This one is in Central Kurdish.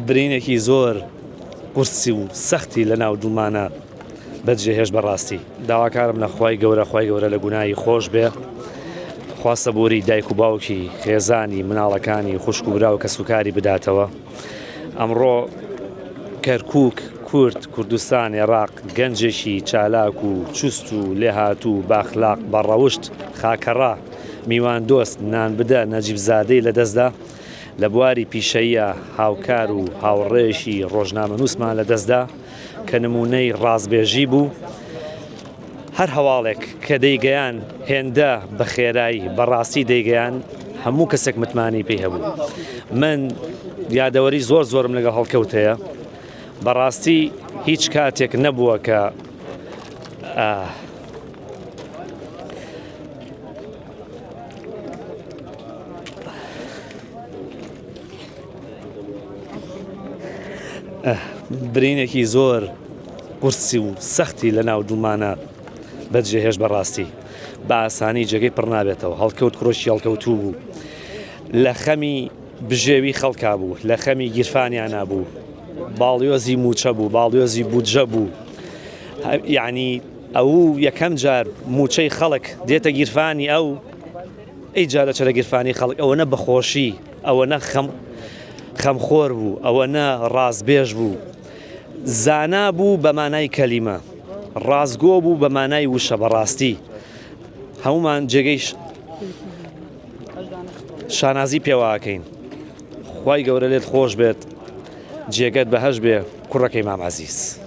برینێکی زۆر قورسی و سەختی لە ناو دڵمانە بەجێهێش بەڕاستی داواکارم لە خوای گەورە لە گوناهی خۆش بێ، خوا سەبووری دایک و باوکی خێزانی مناڵەکانی خوشک و برا و کەسوکاری بداتەوە. ئەمڕۆ کەرکووک، کورد، کوردستان، عێراق گەنجێکی چالاک و چوست و لێهات و باخلاق بەڕەوشت خاکەڕا میوان دۆست نان بدە نەجیبزادەی لە دەستدا لە بواری پیشەیە هاوکار و هاوڕێژی ڕۆژنامەنووسمان لە دەستدا کە نمونەی ڕازبێژی بوو. هەر هەواڵێک کە دەیگەیان هێندە بە خێرایی بەڕاستی دەیگەیان هەموو کەسێک متمانی پێی هەبوو. من یادەوەری زۆرم لەگە هەڵکەوتەیە، بەڕاستی هیچ کاتێک نەبووە کە برینێکی زۆر قورسی و سەختی لە ناو دڵمانە بەجێهێش بەڕاستی بە ئاسانی جێگەی پڕ نابێتەوە. هەڵکەوت کڕۆشی هەڵکەوتوو بوو، لە خەمی بژێوی خەڵکا بوو، لە خەمی گیرفانیان نابوو، باڵیۆزی موچە بوو، باڵیۆزی بودجە بوو. یعنی ئەو یەکەم جار موچەی خەڵک دێتە گیرفانی ئەو ئەی جارە چرە گیرفانی خەڵک ئەوە نە بەخۆشی، ئەوە نە خەمخۆر بوو، ئەوە نە ڕازبێژ بوو، زانا بوو بە مانای کەلیمە، ڕازگۆ بوو بە مانای وشە. بەڕاستی هەمومان جێگەی شانازی پێواکەین. خوای گەورە لێت خۆش بێت، جێگەت بەهەش بێ کوڕەکەی مام عەزیز.